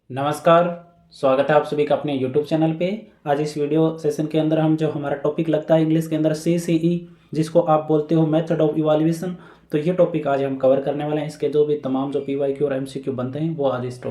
नमस्कार। स्वागत है आप सभी का अपने YouTube चैनल पे। आज इस वीडियो सेशन के अंदर हम जो हमारा टॉपिक लगता है इंग्लिश के अंदर CCE, जिसको आप बोलते हो मेथड ऑफ इवैल्यूएशन, तो ये टॉपिक आज हम कवर करने वाले हैं। इसके जो भी तमाम जो PYQ और MCQ बनते हैं वो आज इस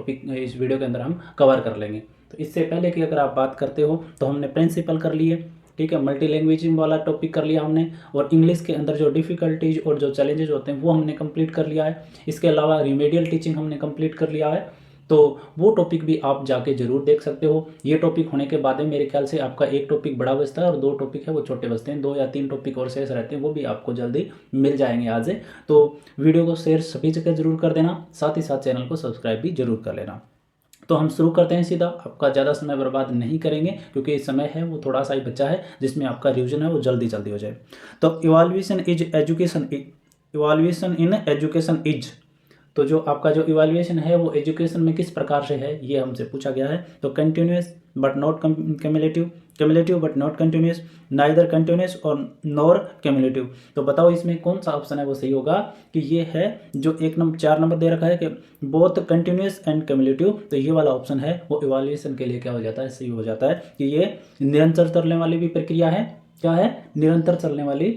वीडियो के अंदर हम कवर कर लेंगे। तो इससे पहले कि अगर आप बात करते हो तो हमने प्रिंसिपल कर लिए, ठीक है, मल्टी लैंग्वेजिंग वाला टॉपिक कर लिया हमने, और इंग्लिश के अंदर जो डिफ़िकल्टीज और जो चैलेंजेस होते हैं वो हमने कंप्लीट कर लिया है। इसके अलावा रिमेडियल टीचिंग हमने कंप्लीट कर लिया है, तो वो टॉपिक भी आप जाके जरूर देख सकते हो। ये टॉपिक होने के बाद में मेरे ख्याल से आपका एक टॉपिक बड़ा बचता है और दो टॉपिक है वो छोटे बचते हैं। 2 या 3 टॉपिक और शेष रहते हैं, वो भी आपको जल्दी मिल जाएंगे आज से। तो वीडियो को शेयर सभी जगह जरूर कर देना, साथ ही साथ चैनल को सब्सक्राइब भी जरूर कर लेना। तो हम शुरू करते हैं सीधा, आपका ज़्यादा समय बर्बाद नहीं करेंगे क्योंकि समय है वो थोड़ा सा ही बचा है जिसमें आपका रिवीजन है वो जल्दी जल्दी हो जाए। तो इवैल्यूएशन इन एजुकेशन इज, तो जो आपका जो इवैल्यूएशन है वो एजुकेशन में किस प्रकार से है ये हमसे पूछा गया है। तो continuous but not cumulative, cumulative but not continuous, neither continuous और नॉर क्यूमुलेटिव। तो बताओ इसमें कौन सा ऑप्शन है वो सही होगा, कि ये है जो 4 नंबर दे रखा है कि बोथ कंटिन्यूस एंड क्यूमुलेटिव, तो ये वाला ऑप्शन है वो इवैल्यूएशन के लिए क्या हो जाता है, सही हो जाता है कि ये निरंतर चलने वाली भी प्रक्रिया है। क्या है? निरंतर चलने वाली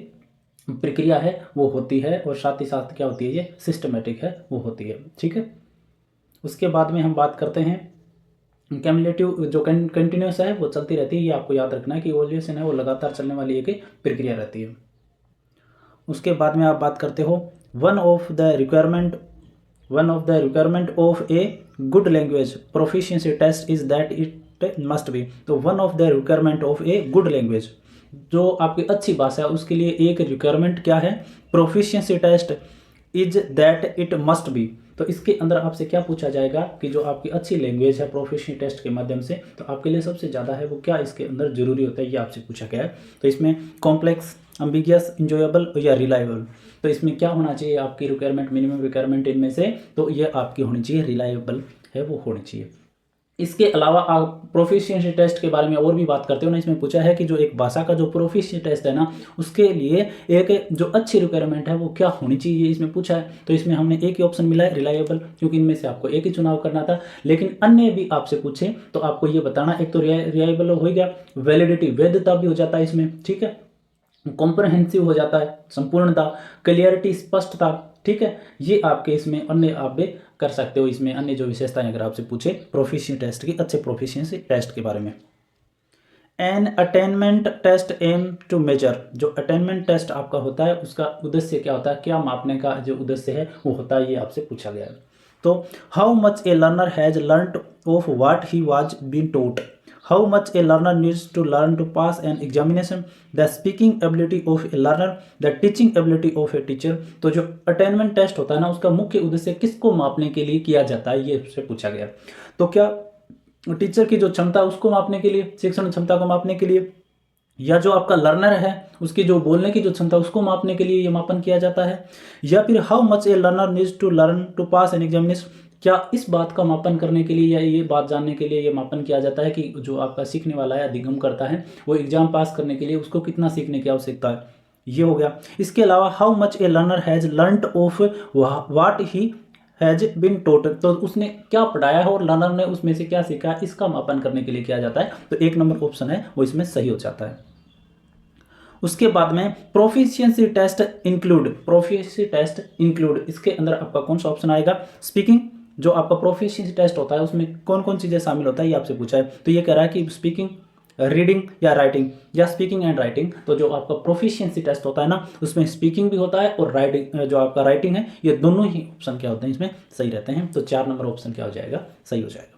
प्रक्रिया है वो होती है, और साथ ही साथ क्या होती है, ये सिस्टमेटिक है वो होती है। ठीक है, उसके बाद में हम बात करते हैं क्यूमुलेटिव, जो कंटिन्यूस है वो चलती रहती है। ये आपको याद रखना है कि इवैल्यूएशन है वो लगातार चलने वाली एक प्रक्रिया रहती है। उसके बाद में आप बात करते हो one of the requirement of a good language proficiency test is that it must be. तो one of the requirement of a good language, जो आपकी अच्छी भाषा है उसके लिए एक रिक्वायरमेंट क्या है, proficiency test is that it must be. तो इसके अंदर आपसे क्या पूछा जाएगा कि जो आपकी अच्छी लैंग्वेज है प्रोफिशिएंसी टेस्ट के माध्यम से, तो आपके लिए सबसे ज़्यादा है वो क्या इसके अंदर जरूरी होता है, ये आपसे पूछा गया है। तो इसमें कॉम्प्लेक्स, एम्बिगियस, इंजॉयबल या रिलायबल, तो इसमें क्या होना चाहिए आपकी रिक्वायरमेंट, मिनिमम रिक्वायरमेंट इनमें से, तो ये आपकी होनी चाहिए रिलायबल है वो होनी चाहिए। इसके अलावा आप प्रोफिशिएंसी टेस्ट के बारे में और भी बात करते हो ना, इसमें पूछा है कि जो एक भाषा का जो प्रोफिशिएंसी टेस्ट है ना, उसके लिए एक जो अच्छी रिक्वायरमेंट है वो क्या होनी चाहिए, इसमें पूछा है। तो इसमें हमने एक ही ऑप्शन मिला है, रिलायबल, क्योंकि इनमें से आपको एक ही चुनाव करना था। लेकिन अन्य भी आपसे पूछे तो आपको ये बताना, एक तो रिलायबल हो गया, वैलिडिटी वैधता भी हो जाता है इसमें, ठीक है, कॉम्प्रहेंसिव हो जाता है, संपूर्णता, क्लियरिटी स्पष्टता, ठीक है, ये आपके इसमें अन्य आप भी कर सकते हो। इसमें अन्य जो विशेषताएं अगर आपसे पूछे प्रोफिशिएंसी टेस्ट की, अच्छे प्रोफिशिएंसी टेस्ट के बारे में। An attainment test aim to measure, जो अटेनमेंट टेस्ट आपका होता है उसका उद्देश्य क्या होता है, क्या मापने का जो उद्देश्य है वो होता है, ये आपसे पूछा गया है। तो how much a learner has learned of what he was been taught, how much a learner needs to learn to pass an examination, the speaking ability of a learner, the teaching ability of a teacher। तो जो attainment test होता है ना, उसका मुख्य उद्देश्य किसको मापने के लिए किया जाता है, ये उससे पूछा गया। तो क्या टीचर की जो क्षमता उसको मापने के लिए, शिक्षण क्षमता को मापने के लिए, या जो आपका लर्नर है उसकी जो बोलने की जो क्षमता उसको मापने के लिए ये मापन किया जाता है, या फिर how much a learner needs to learn to pass an examination, क्या इस बात का मापन करने के लिए या ये बात जानने के लिए ये मापन किया जाता है कि जो आपका सीखने वाला है, अधिगम करता है, वो एग्जाम पास करने के लिए उसको कितना सीखने की आवश्यकता है, ये हो गया। इसके अलावा how much a learner has learned of what he has been taught, तो उसने क्या पढ़ाया है और लर्नर ने उसमें से क्या सीखा है, इसका मापन करने के लिए किया जाता है। तो 1 नंबर ऑप्शन है वो इसमें सही हो जाता है। उसके बाद में प्रोफिशिएंसी टेस्ट इंक्लूड, इसके अंदर आपका कौन सा ऑप्शन आएगा, स्पीकिंग। जो आपका प्रोफिशिएंसी टेस्ट होता है उसमें कौन कौन चीज़ें शामिल होता है ये आपसे पूछा है। तो ये कह रहा है कि स्पीकिंग, रीडिंग या राइटिंग, या स्पीकिंग एंड राइटिंग। तो जो आपका प्रोफिशिएंसी टेस्ट होता है ना, उसमें स्पीकिंग भी होता है और राइटिंग, जो आपका राइटिंग है, ये दोनों ही ऑप्शन क्या होते हैं इसमें सही रहते हैं। तो 4 नंबर ऑप्शन क्या हो जाएगा, सही हो जाएगा।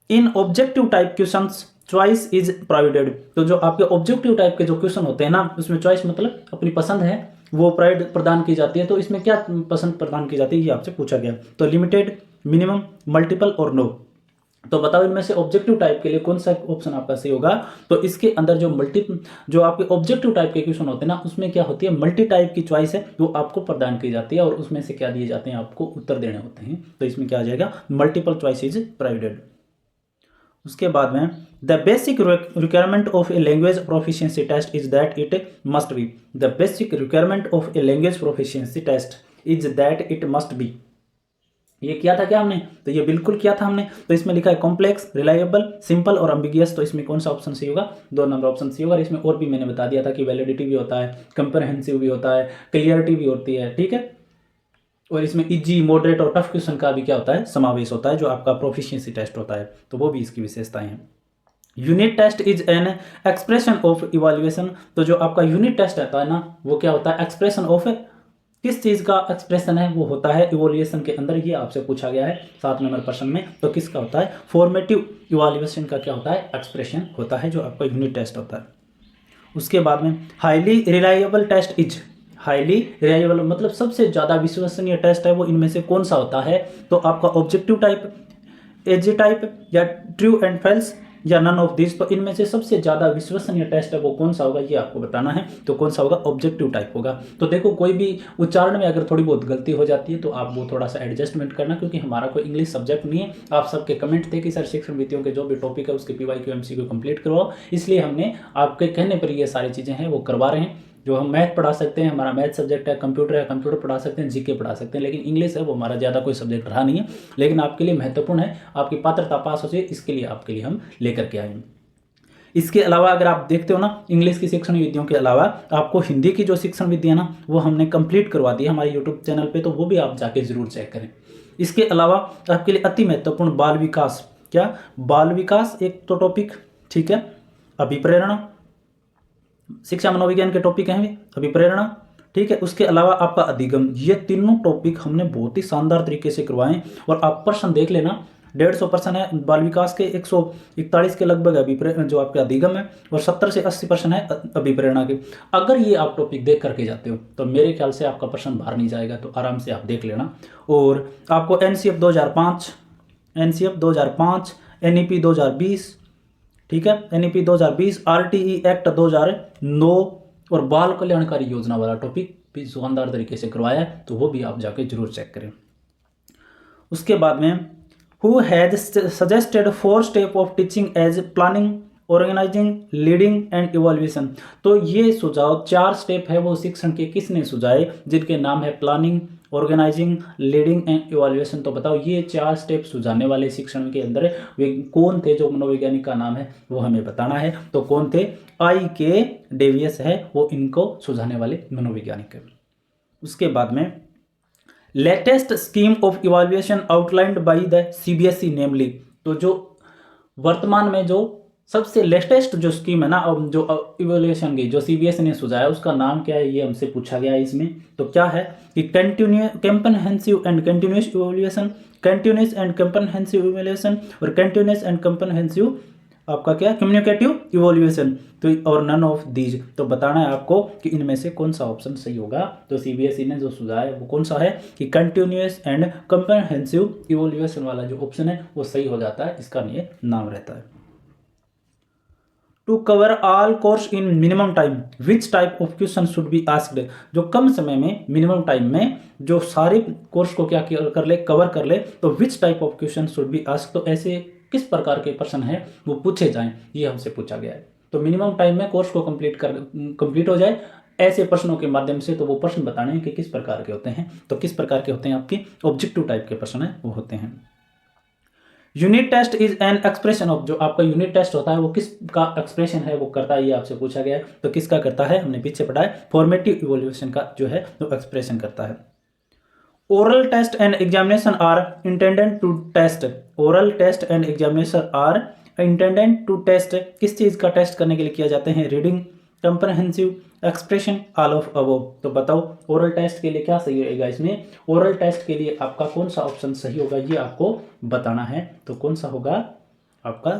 In objective type questions choice is provided, तो जो आपके ऑब्जेक्टिव टाइप के जो क्वेश्चन होते हैं ना, उसमें चॉइस मतलब अपनी पसंद है वो प्रदान की जाती है। तो इसमें क्या पसंद प्रदान की जाती है ये आपसे पूछा गया। तो लिमिटेड, मिनिमम, मल्टीपल और नो। तो बताओ इनमें से ऑब्जेक्टिव टाइप के लिए कौन सा ऑप्शन आपका सही होगा। तो इसके अंदर जो आपके ऑब्जेक्टिव टाइप के क्वेश्चन होते हैं ना, उसमें क्या होती है, मल्टी टाइप की चॉइस है वो आपको प्रदान की जाती है, और उसमें से क्या दिए जाते हैं, आपको उत्तर देने होते हैं। तो इसमें क्या आ जाएगा, मल्टीपल चॉइस इज प्रोवाइडेड। उसके बाद में the basic requirement of a language proficiency test is that it must be, the basic requirement of a language proficiency test is that it must be. ये किया था क्या हमने, तो ये बिल्कुल किया था हमने। तो इसमें लिखा है कॉम्प्लेक्स, रिलायबल, सिंपल और एम्बिगियस। तो इसमें कौन सा ऑप्शन सही होगा, 2 नंबर ऑप्शन सही होगा। इसमें और भी मैंने बता दिया था कि वैलिडिटी भी होता है, कंप्रहेंसिव भी होता है, क्लियरिटी भी होती है, ठीक है। और इसमें इजी, मॉडरेट और टफ क्वेश्चन का भी क्या होता है, समावेश होता है, जो आपका प्रोफिशिएंसी टेस्ट होता है। तो वो भी इसकी विशेषताएं हैं। Unit test is an expression of evaluation. तो जो आपका यूनिट टेस्ट रहता है ना, वो क्या होता है, एक्सप्रेशन ऑफ, किस चीज का एक्सप्रेशन है, वो होता है इवैल्यूएशन के अंदर। ये आपसे पूछा गया है 7 नंबर प्रश्न में। तो किसका होता है, फॉर्मेटिव इवैल्यूएशन का क्या होता है, एक्सप्रेशन होता है, जो आपका यूनिट टेस्ट होता है। उसके बाद में highly reliable test is, highly reliable मतलब सबसे ज़्यादा विश्वसनीय टेस्ट है वो इनमें से कौन सा होता है, तो आपका ऑब्जेक्टिव टाइप, एजी टाइप, या ट्रू एंड फॉल्स, या नन ऑफ दिस। तो इनमें से सबसे ज़्यादा विश्वसनीय टेस्ट है वो कौन सा होगा, ये आपको बताना है। तो कौन सा होगा, ऑब्जेक्टिव टाइप होगा। तो देखो कोई भी उच्चारण में अगर थोड़ी बहुत गलती हो जाती है तो आप वो थोड़ा सा एडजस्टमेंट करना, क्योंकि हमारा कोई इंग्लिश सब्जेक्ट नहीं है। आप सबके कमेंट थे कि सर शिक्षण वीडियो के जो भी टॉपिक है उसके PYQ MCQ कंप्लीट करवाओ, इसलिए हमने आपके कहने पर ये सारी चीज़ें हैं वो करवा रहे हैं। जो हम मैथ पढ़ा सकते हैं, हमारा मैथ सब्जेक्ट है, कंप्यूटर पढ़ा सकते हैं, जीके पढ़ा सकते हैं, लेकिन इंग्लिश है वो हमारा ज़्यादा कोई सब्जेक्ट रहा नहीं है। लेकिन आपके लिए महत्वपूर्ण है, आपकी पात्रता पास हो जाए, इसके लिए आपके लिए हम लेकर के आए हैं। इसके अलावा अगर आप देखते हो ना, इंग्लिश की शिक्षण विधियों के अलावा आपको हिंदी की जो शिक्षण विधि है ना, वो हमने कंप्लीट करवा दी है हमारे यूट्यूब चैनल पे, तो वो भी आप जाके जरूर चेक करें। इसके अलावा आपके लिए अति महत्वपूर्ण बाल विकास, क्या बाल विकास एक तो टॉपिक, ठीक है, अभिप्रेरणा, शिक्षा मनोविज्ञान के टॉपिक हैं अभिप्रेरणा, ठीक है। उसके अलावा आपका अधिगम, ये तीनों टॉपिक हमने बहुत ही शानदार तरीके से करवाए। और आप प्रश्न देख लेना, 150 प्रश्न है बाल विकास के, 141 के लगभग जो आपके अधिगम है, और 70 से 80 प्रश्न है अभिप्रेरणा के। अगर ये आप टॉपिक देख करके जाते हो तो मेरे ख्याल से आपका प्रश्न बाहर नहीं जाएगा, तो आराम से आप देख लेना। और आपको NCF 2005, NEP 2020, ठीक है, NEP 2020, RTE एक्ट 2009 और बाल कल्याणकारी योजना वाला टॉपिक भी शानदार तरीके से करवाया है, तो वो भी आप जाके जरूर चेक करें। उसके बाद में who has suggested 4 step of teaching as planning, organizing, leading and evaluation. तो ये सुझाव 4 स्टेप है वो शिक्षण के किसने सुझाए, जिनके नाम है planning, organizing, leading and evaluation. तो बताओ ये 4 स्टेप सुझाने वाले शिक्षण के अंदर वे कौन थे, जो मनोवैज्ञानिक का नाम है वो हमें बताना है। तो कौन थे, IK डेवियस है वो इनको सुझाने वाले मनोवैज्ञानिक है। उसके बाद में latest scheme of evaluation outlined by the CBSE नेमली। तो जो वर्तमान में जो सबसे लेटेस्ट जो स्कीम है ना, जो इवैल्यूएशन की जो CBSE ने सुझाया, उसका नाम क्या है, ये हमसे पूछा गया है इसमें। तो क्या है कि comprehensive and continuous evaluation, continuous and comprehensive evaluation, और कंटिन्यूअस एंड कंप्रहेंसिव आपका क्या, कम्युनिकेटिव इवैल्यूएशन। तो और नन ऑफ दीज। तो बताना है आपको कि इनमें से कौन सा ऑप्शन सही होगा। तो CBSE ने जो सुझाया है वो कौन सा है, कि कंटिन्यूअस एंड कंप्रहेंसिव इवैल्यूएशन वाला जो ऑप्शन है वो सही हो जाता है, इसका ये नाम रहता है। To cover all course in minimum time which type of question should be asked. जो कम समय में, मिनिमम टाइम में जो सारे कोर्स को क्या कर ले, कवर कर ले, तो विच type of question should be asked. तो ऐसे किस प्रकार के प्रश्न हैं वो पूछे जाएं, ये हमसे पूछा गया है। तो मिनिमम टाइम में कोर्स को कंप्लीट हो जाए ऐसे प्रश्नों के माध्यम से, तो वो प्रश्न बताने हैं कि किस प्रकार के होते हैं। तो किस प्रकार के होते हैं, आपके ऑब्जेक्टिव टाइप के प्रश्न है वो होते हैं। Unit test is an expression of, जो आपका यूनिट टेस्ट होता है वो किसका एक्सप्रेशन है वो करता है, ये आपसे पूछा गया है। तो किसका करता है, हमने पीछे पढ़ा है, फॉर्मेटिव इवैल्यूएशन का जो है वो एक्सप्रेशन करता है। Oral test and examination are intended to test, oral test and examination are intended to test, किस चीज का टेस्ट करने के लिए किया जाते हैं, reading, comprehensive, expression, all of above. तो बताओ ओरल टेस्ट के लिए क्या सही होगा, इसमें ओरल टेस्ट के लिए आपका कौन सा ऑप्शन सही होगा, ये आपको बताना है। तो कौन सा होगा आपका,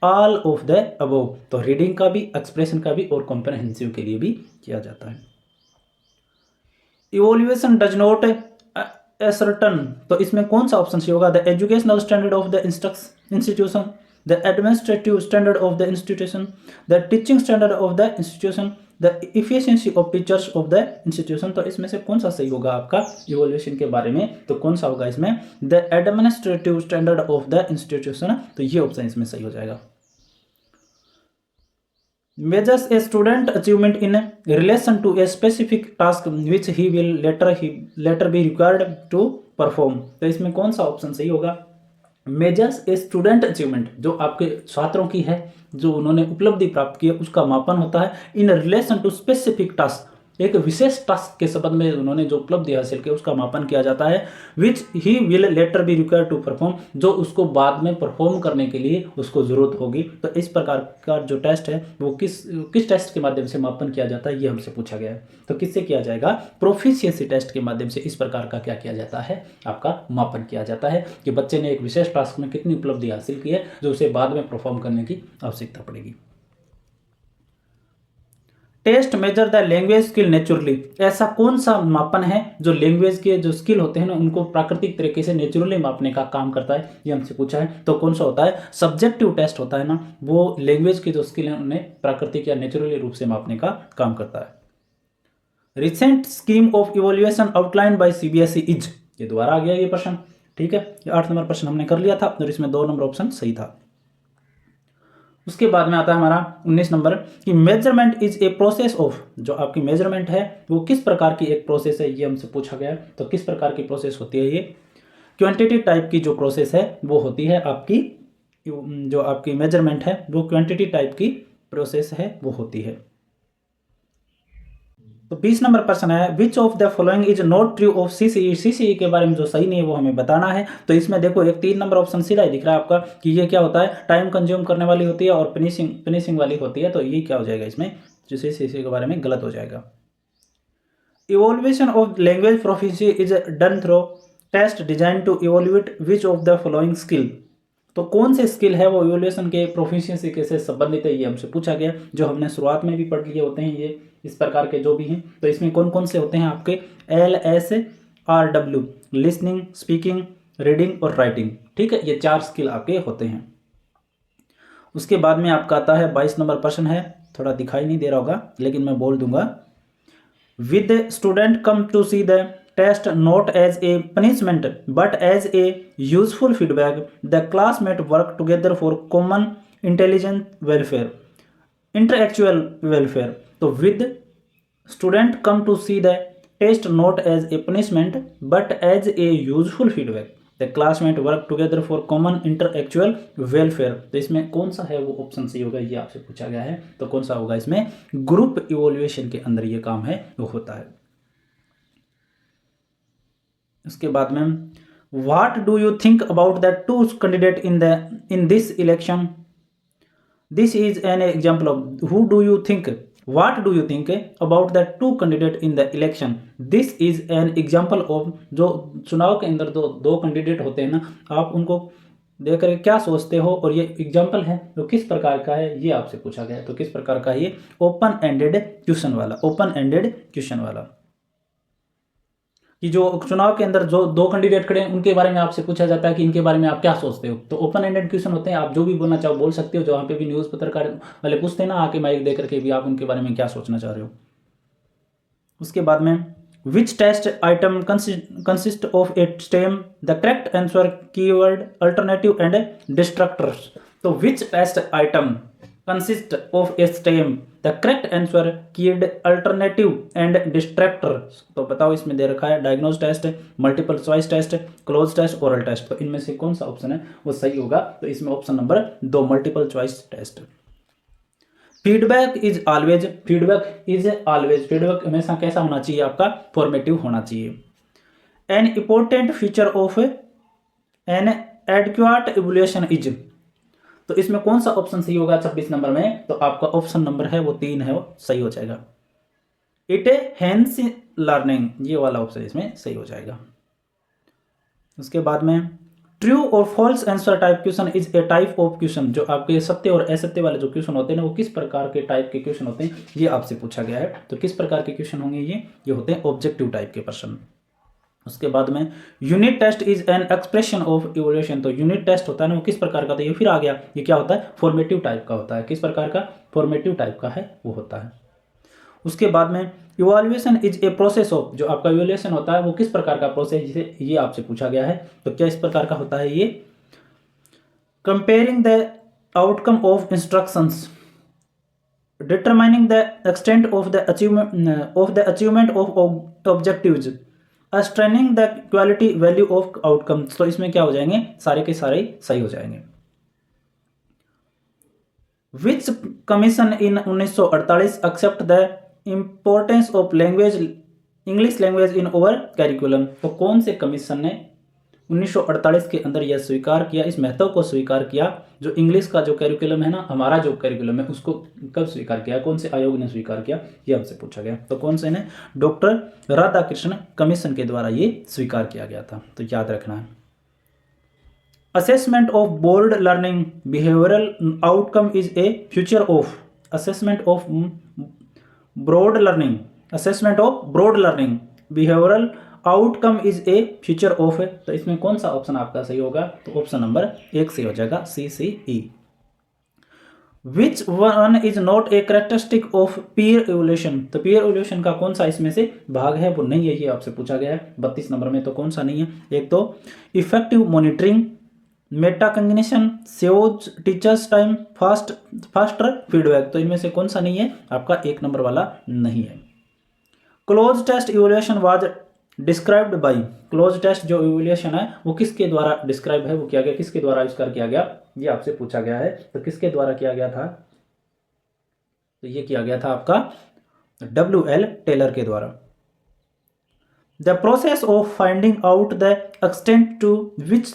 ऑल ऑफ द अबव। तो रीडिंग का भी, एक्सप्रेशन का भी और कंप्रहेंसिव के लिए भी किया जाता है। इवैल्यूएशन डज नॉट एसर्टन, तो इसमें कौन सा ऑप्शन सही होगा, the educational standard of the institution, the administrative standard of the institution, the teaching standard of the institution, the efficiency of teachers of the institution। तो इसमें से कौन सा सही होगा आपका इवैल्यूएशन के बारे में, तो कौन सा होगा इसमें, the administrative standard of the institution। तो ये ऑप्शन इसमें सही हो जाएगा। measures a student achievement in relation to a specific task which he will later be required to perform, तो इसमें कौन सा ऑप्शन सही होगा? मेजर्स ए स्टूडेंट अचीवमेंट, जो आपके छात्रों की है, जो उन्होंने उपलब्धि प्राप्त की है, उसका मापन होता है in relation to specific task, एक विशेष टास्क के संबंध में उन्होंने जो उपलब्धि हासिल की उसका मापन किया जाता है। Which he will later be required to perform, जो उसको बाद में परफॉर्म करने के लिए उसको जरूरत होगी। तो इस प्रकार का जो टेस्ट है वो किस टेस्ट के माध्यम से मापन किया जाता है, ये हमसे पूछा गया है। तो किससे किया जाएगा? प्रोफिशिएंसी टेस्ट के माध्यम से इस प्रकार का क्या किया जाता है? आपका मापन किया जाता है कि बच्चे ने एक विशेष टास्क में कितनी उपलब्धि हासिल की है, जो उसे बाद में परफॉर्म करने की आवश्यकता पड़ेगी। Test measure the language skill naturally, ऐसा कौन सा मापन है जो लैंग्वेज के जो स्किल होते हैं ना उनको प्राकृतिक तरीके से नेचुरली मापने का काम करता है, ये हमसे पूछा है। तो कौन सा होता है? सब्जेक्टिव टेस्ट होता है ना, वो लैंग्वेज की जो स्किल है उन्हें प्राकृतिक या नेचुरली रूप से मापने का काम करता है। Recent scheme of evaluation outline by CBSE is, ये दोबारा आ गया ये प्रश्न, ठीक है। ये 8 नंबर प्रश्न हमने कर लिया था और इसमें 2 नंबर ऑप्शन सही था। उसके बाद में आता है हमारा 19 नंबर कि measurement is a process of, जो आपकी मेजरमेंट है वो किस प्रकार की एक प्रोसेस है, ये हमसे पूछा गया। तो किस प्रकार की प्रोसेस होती है? ये क्वांटिटी टाइप की जो प्रोसेस है वो होती है आपकी, जो आपकी मेजरमेंट है वो क्वांटिटी टाइप की प्रोसेस है वो होती है। तो 20 नंबर प्रश्न है विच of the following is not true of CCE, CCE के बारे में जो सही नहीं है वो हमें बताना है। तो इसमें देखो एक 3 नंबर ऑप्शन सीधा ही दिख रहा है आपका कि ये क्या होता है? टाइम कंज्यूम करने वाली होती है और फिनिशिंग वाली होती है। तो ये क्या हो जाएगा इसमें? जो सीसीई के बारे में गलत हो जाएगा। Evaluation of language proficiency is done through test design to evaluate which of the following skill, तो कौन से स्किल है वो इवोल्यूशन के प्रोफिशिएंसी के से संबंधित है, ये हमसे पूछा गया। जो हमने शुरुआत में भी पढ़ लिए होते हैं ये इस प्रकार के जो भी हैं। तो इसमें कौन कौन से होते हैं आपके? LSRW, लिसनिंग, स्पीकिंग, रीडिंग और राइटिंग, ठीक है। ये 4 स्किल आपके होते हैं। उसके बाद में आपका आता है 22 नंबर प्रश्न है, थोड़ा दिखाई नहीं दे रहा होगा लेकिन मैं बोल दूंगा। With student come to see the test not as a punishment but as a useful feedback, the classmates work together for common intelligent welfare, intellectual welfare। तो with student come to see the test not as a punishment but as a useful feedback, the classmates work together for common intellectual welfare। तो इसमें कौन सा है वो option सही होगा, ये आपसे पूछा गया है। तो कौन सा होगा इसमें? ग्रुप इवोल्यूशन के अंदर ये काम है वो होता है। उसके बाद में what do you think about the 2 candidate in this election, this is an example of who do you think, what do you think about the 2 candidate in the election, this is an example of, जो चुनाव के अंदर दो candidate होते हैं ना, आप उनको देख कर क्या सोचते हो, और ये एग्जाम्पल है तो किस प्रकार का है ये आपसे पूछा गया है। तो किस प्रकार का? ये ओपन एंडेड क्वेश्चन वाला, ओपन एंडेड क्वेश्चन वाला, कि जो चुनाव के अंदर जो 2 कैंडिडेट खड़े हैं उनके बारे में आपसे पूछा जाता है कि इनके बारे में आप क्या सोचते हो। तो ओपन एंडेड क्वेश्चन होते हैं, आप जो भी बोलना चाहो बोल सकते हो। जो वहाँ पे भी न्यूज़ पत्रकार वाले पूछते हैं ना आके माइक दे करके भी, आप उनके बारे में क्या सोचना चाह रहे हो। उसके बाद में which test item consist of a stem, the correct answer, keyword, alternative and distractors. तो which test item consist of a stem, the correct answer, keyword, alternative and distractors। तो बताओ इसमें दे रखा है diagnose test, multiple choice test, cloze test, oral test. तो इनमें से कौन सा ऑप्शन है वो सही होगा? तो इसमें option number 2 multiple choice test. Feedback is always, feedback is always, feedback हमेशा कैसा होना चाहिए आपका? फॉर्मेटिव होना चाहिए। An important feature of an adequate evaluation is, तो इसमें कौन सा ऑप्शन सही होगा 26 नंबर में? तो आपका ऑप्शन नंबर है वो 3 है, वो सही हो जाएगा। इट हेंस लर्निंग, ये वाला ऑप्शन इसमें सही हो जाएगा। उसके बाद में ट्रू और false answer type question is a type of question, जो आपके सत्य और असत्य वाले जो क्वेश्चन होते हैं ना वो किस प्रकार के टाइप के क्वेश्चन होते हैं, ये आपसे पूछा गया है। तो किस प्रकार के क्वेश्चन होंगे ये होते हैं ऑब्जेक्टिव टाइप के प्रश्न। उसके बाद में unit test is an expression of evaluation, तो यूनिट टेस्ट होता है ना वो किस प्रकार का? तो ये फिर आ गया, ये क्या होता है? फॉर्मेटिव टाइप का होता है। किस प्रकार का? फॉर्मेटिव टाइप का है वो होता है। उसके बाद में evolution is a process of, जो आपका इवोल्यूशन होता है वो किस प्रकार का प्रोसेस, जिसे ये आपसे पूछा गया है। तो क्या इस प्रकार का होता है? ये comparing the outcome of instructions, determining the extent of the achievement of objectives, ascertaining the quality value of outcome, तो इसमें क्या हो जाएंगे, सारे के सारे सही हो जाएंगे। Which commission in 1948 accept the importance of language English language in over curriculum, तो कौन से कमीशन ने 1948 के अंदर यह स्वीकार किया, इस महत्व को स्वीकार किया, जो इंग्लिश का जो कैरिकुलम है ना, हमारा जो कैरिकुलम है, उसको कब स्वीकार किया, कौन से आयोग ने स्वीकार किया, यह हमसे पूछा गया। तो कौन से ने, डॉक्टर राधाकृष्ण कमीशन के द्वारा ये स्वीकार किया गया था, तो याद रखना है। Assessment of board learning behavioural outcome is a future of assessment of broad learning, assessment of broad learning behavioural outcome is a future of है, तो इसमें कौन सा ऑप्शन आपका सही होगा, तो ऑप्शन नंबर 1 से हो जाएगा, CCE। Which one is not a characteristic of peer evolution, तो पीयर एवोल्यूशन का कौन सा इसमें से भाग है, वो नहीं है, ये आपसे पूछा गया है 32 नंबर में, तो कौन सा नहीं है, एक तो effective monitoring, Meta cognition, saves teachers time, faster feedback, तो इनमें से कौन सा नहीं है, आपका 1 नंबर वाला नहीं है। Cloze test evaluation was described by, cloze test जो इवोल्यूशन है वो किसके द्वारा डिस्क्राइब है, वो किया गया, किसके द्वारा आविष्कार किया गया, ये आपसे पूछा गया है, तो किसके द्वारा किया गया था, तो ये किया गया था आपका WL टेलर के द्वारा। The process of finding out the extent to which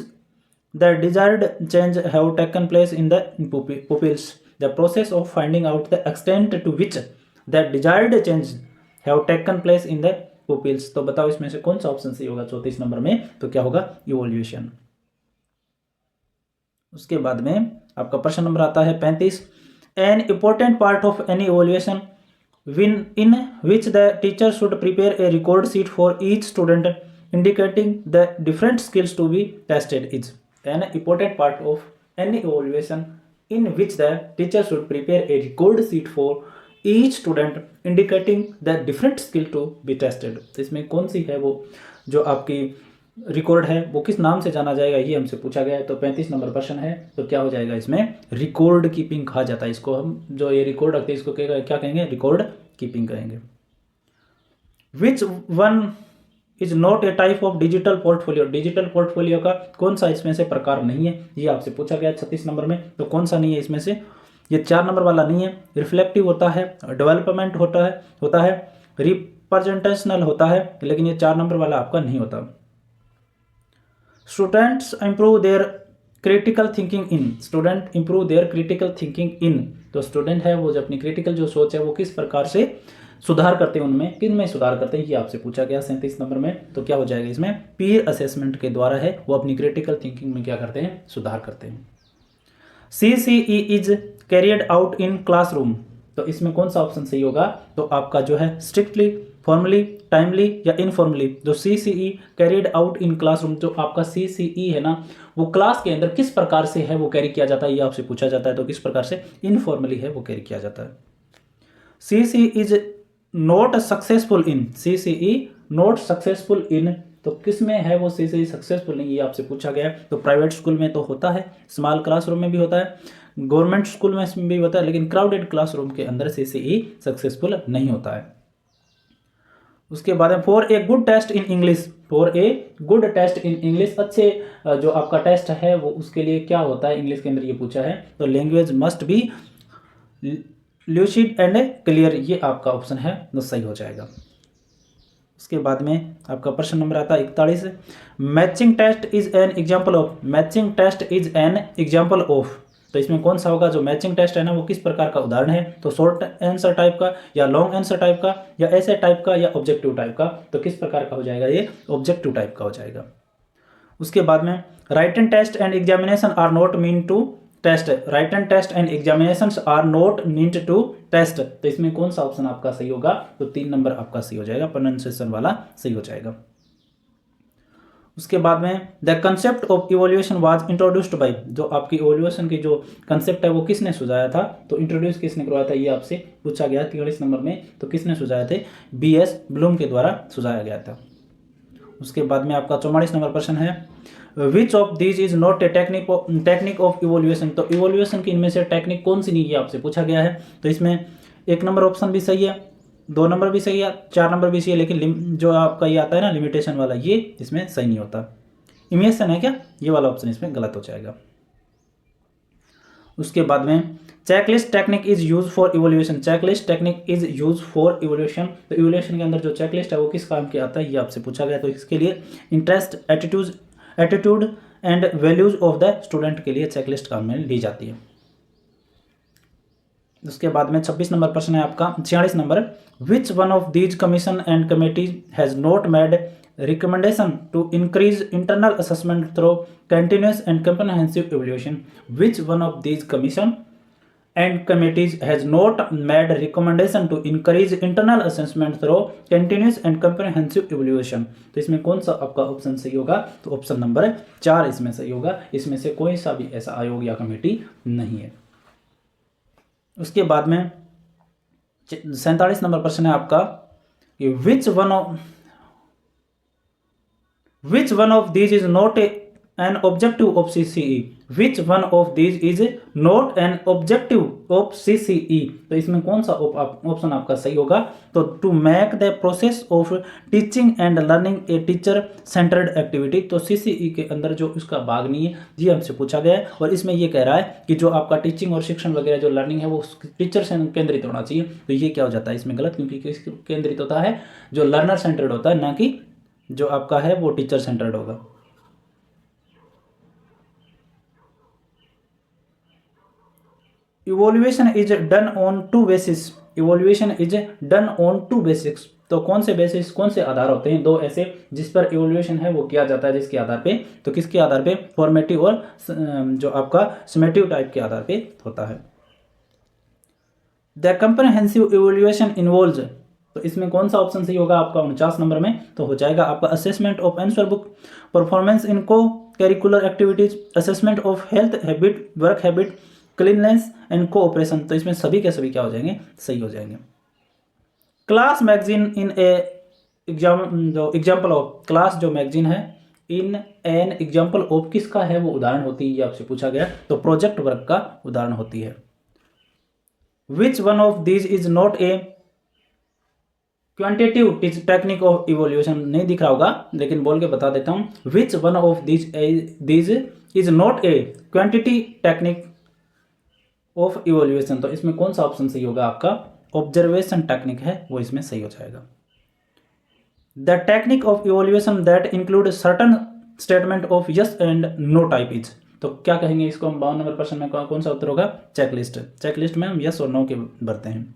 the desired change have taken place in the pupils, the process of finding out the extent to which the desired change have taken place in the pupils, तो बताओ इसमें से कौन सा option सही होगा 34 number में, तो क्या होगा, इवोल्यूशन। उसके बाद में आपका प्रश्न नंबर आता है 35, an important part of any evolution in which the teacher should prepare a record sheet for each student indicating the different skills to be tested is an important part of any evaluation in which the teacher should prepare a record sheet for each student indicating the different skill to be tested, तो इसमें कौन सी है वो जो आपकी record है, वो किस नाम से जाना जाएगा, ये हमसे पूछा गया है, तो 35 नंबर प्रश्न है, तो क्या हो जाएगा, इसमें रिकॉर्ड कीपिंग कहा जाता है इसको, हम जो ये रिकॉर्ड रखते हैं इसको क्या कहेंगे, रिकॉर्ड कीपिंग कहेंगे। Which one is not A type of digital portfolio, digital portfolio का कौन सा इसमें से प्रकार नहीं है, ये आपसे पूछा गया 36 नंबर में, तो कौन सा नहीं है इसमें से, ये 4 नंबर वाला नहीं है। रिफ्लेक्टिव होता है, डेवलपमेंट होता है, रिप्रेजेंटेशनल होता है, लेकिन ये 4 नंबर वाला आपका नहीं होता। Students improve there critical thinking in, student improve there critical thinking in, तो स्टूडेंट है वो जो अपनी क्रिटिकल जो सोच है वो किस प्रकार से सुधार करते हैं, उनमें किन में सुधार करते हैं, ये आपसे पूछा गया 37 नंबर में, तो क्या हो जाएगा इसमें, पीयर असेसमेंट के द्वारा है वो अपनी क्रिटिकल थिंकिंग में क्या करते हैं, सुधार करते हैं। CCE is carried out in classroom, तो इसमें कौन सा ऑप्शन सही होगा, तो आपका जो है स्ट्रिक्टली, फॉर्मली, टाइमली या इनफॉर्मली, जो CCE carried out in classroom, जो आपका CCE है ना, वो क्लास के अंदर किस प्रकार से है वो कैरी किया जाता है, ये आपसे पूछा जाता है, तो किस प्रकार से, इनफॉर्मली है वो कैरी किया जाता है। CCE is not successful in, CCE not successful in, तो किस में है वो CCE सक्सेसफुल नहीं, ये आपसे पूछा गया है। तो प्राइवेट स्कूल में तो होता है, स्मॉल क्लासरूम में भी होता है, गवर्नमेंट स्कूल में भी होता है, लेकिन क्राउडेड क्लासरूम के अंदर CCE सक्सेसफुल नहीं होता है। उसके बाद में for a good test in English, for a good test in English, अच्छे जो आपका टेस्ट है वो उसके लिए क्या होता है इंग्लिश के अंदर, ये पूछा है, तो language must be lucid and clear, ये आपका ऑप्शन है तो सही हो जाएगा। उसके बाद में आपका प्रश्न नंबर आता है 41, matching test is an example of, matching test is an example of, तो इसमें कौन सा होगा, जो मैचिंग टेस्ट है ना वो किस प्रकार का उदाहरण है, तो शॉर्ट आंसर टाइप का या लॉन्ग आंसर टाइप का या ऐसे टाइप का या ऑब्जेक्टिव टाइप का, तो किस प्रकार का हो जाएगा, ये ऑब्जेक्टिव टाइप का हो जाएगा। उसके बाद में written test and examination are not mean to test, written test and examinations are not meant to test, तो इसमें कौन सा ऑप्शन आपका सही होगा, तो 3 नंबर आपका सही हो जाएगा, प्रोनाउंसिएशन वाला सही हो जाएगा। उसके बाद में the concept of evolution was introduced by, जो आपकी इवोल्यूशन की जो कंसेप्ट है वो किसने सुझाया था, तो इंट्रोड्यूस किसने करवाया था, ये आपसे पूछा गया 43 नंबर में, तो किसने सुझाया थे, BS ब्लूम के द्वारा सुझाया गया था। उसके बाद में आपका 44 नंबर प्रश्न है, which of this is not a technique of evaluation, तो इवोल्यूशन की इनमें से टेक्निक कौन सी नहीं है आपसे पूछा गया है, तो इसमें 1 नंबर ऑप्शन भी सही है, 2 नंबर भी सही है, 4 नंबर भी सही है, लेकिन जो आपका ये आता है ना लिमिटेशन वाला, ये इसमें सही नहीं होता। इमेशन है क्या, ये वाला ऑप्शन इसमें गलत हो जाएगा। उसके बाद में checklist technique is use for evolution, checklist technique is use for evolution, तो इवोल्यूशन के अंदर जो चेकलिस्ट है वो किस काम के आता है, ये आपसे पूछा गया। तो इसके लिए interest, attitude and values of the student के लिए चेकलिस्ट काम में ली जाती है। उसके बाद में 26 नंबर प्रश्न है आपका, 46 number, which one of these commission and committees has not made recommendation to increase internal assessment through continuous and comprehensive evaluation, which one of these commission and committees has not made recommendation to increase internal assessment through continuous and comprehensive evaluation, तो इसमें कौन सा आपका option सही होगा, तो option number 4 इसमें सही होगा। इसमें से कोई सा भी ऐसा आयोग या कमेटी नहीं है। उसके बाद में 47 नंबर प्रश्न है आपका, which one of these is not an objective of CCE, which one of these is not an objective of CCE, तो इसमें कौन सा ऑप्शन आपका सही होगा, तो to make the process of teaching and learning a teacher centred activity, तो CCE के अंदर जो इसका भाग नहीं है ये हमसे पूछा गया है, और इसमें ये कह रहा है कि जो आपका टीचिंग और शिक्षण वगैरह जो लर्निंग है वो टीचर से केंद्रित होना चाहिए, तो ये क्या हो जाता है इसमें गलत, क्योंकि किस केंद्रित होता है, जो लर्नर सेंटर्ड होता है, ना कि जो आपका है वो टीचर सेंटर्ड होगा। Evolution is done on 2 basis, evolution is done on 2 basis, तो कौन से बेसिस, कौन से आधार होते हैं, 2 ऐसे जिस पर इवोल्यूशन है वो किया जाता है, जिसके आधार पे, तो किसके आधार पे, फॉर्मेटिव और जो आपका समेटिव टाइप के आधार पे होता है। द कंप्रिहेंसिव इवोल्यूशन इन्वॉल्व्स, तो इसमें कौन सा ऑप्शन सही होगा आपका 49 नंबर में, तो हो जाएगा आपका assessment of answer book, performance in co curricular activities, assessment of health habit, work habit, cleanness and cooperation, तो इसमें सभी के सभी क्या हो जाएंगे, सही हो जाएंगे। Class magazine in a example of, class जो मैगजीन है इन एन एग्जाम्पल ऑफ किसका है वो उदाहरण होती है, ये आपसे पूछा गया, तो प्रोजेक्ट वर्क का उदाहरण होती है। विच one of these is not A quantitative technique of evolution, नहीं दिख रहा होगा लेकिन बोल के बता देता हूं, विच one of these is not A quantity technique of evaluation, तो इसमें कौन सा ऑप्शन सही होगा आपका, ऑब्जर्वेशन टेक्निक है वो इसमें सही हो जाएगा। The technique of evaluation that include certain statement of yes and no type is, तो क्या कहेंगे इसको हम 52 नंबर प्रश्न में, कौन सा उत्तर होगा, चेकलिस्ट, चेकलिस्ट में हम यस और नो के भरते हैं।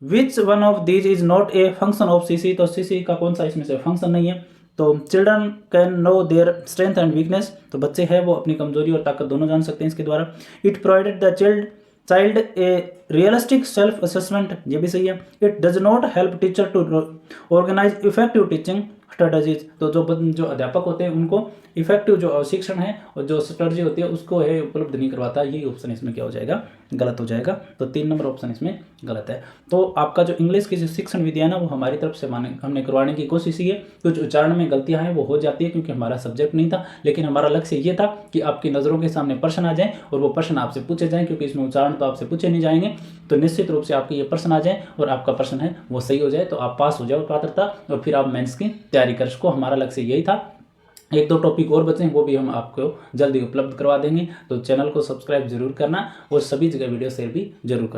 Which one of these is not a function of CC, तो सीसी का कौन सा इसमें से फंक्शन नहीं है, तो children can know their strength and weakness, तो बच्चे हैं वो अपनी कमजोरी और ताकत दोनों जान सकते हैं इसके द्वारा। It provided the child a realistic self assessment, ये भी सही है। It does not help teacher to organise effective teaching strategies, तो जो अध्यापक होते हैं उनको इफेक्टिव जो शिक्षण है और जो स्ट्रेटजी होती है उसको है उपलब्ध नहीं करवाता, यही ऑप्शन इसमें क्या हो जाएगा, गलत हो जाएगा, तो 3 नंबर ऑप्शन इसमें गलत है। तो आपका जो इंग्लिश की जो शिक्षण विधि है ना वो हमारी तरफ से हमने करवाने की कोशिश की है, कुछ उच्चारण में गलतियां हैं वो हो जाती है क्योंकि हमारा सब्जेक्ट नहीं था, लेकिन हमारा लक्ष्य ये था कि आपकी नज़रों के सामने प्रश्न आ जाए और वो प्रश्न आपसे पूछे जाएँ, क्योंकि इसमें उच्चारण तो आपसे पूछे नहीं जाएंगे, तो निश्चित रूप से आपके ये प्रश्न आ जाए और आपका प्रश्न है वो सही हो जाए तो आप पास हो जाओ पात्रता, और फिर आप मेंस की तैयारी कर सको। हमारा लक्ष्य यही था। 1-2 टॉपिक और बचे हैं वो भी हम आपको जल्दी उपलब्ध करवा देंगे, तो चैनल को सब्सक्राइब जरूर करना और सभी जगह वीडियो शेयर भी जरूर करना।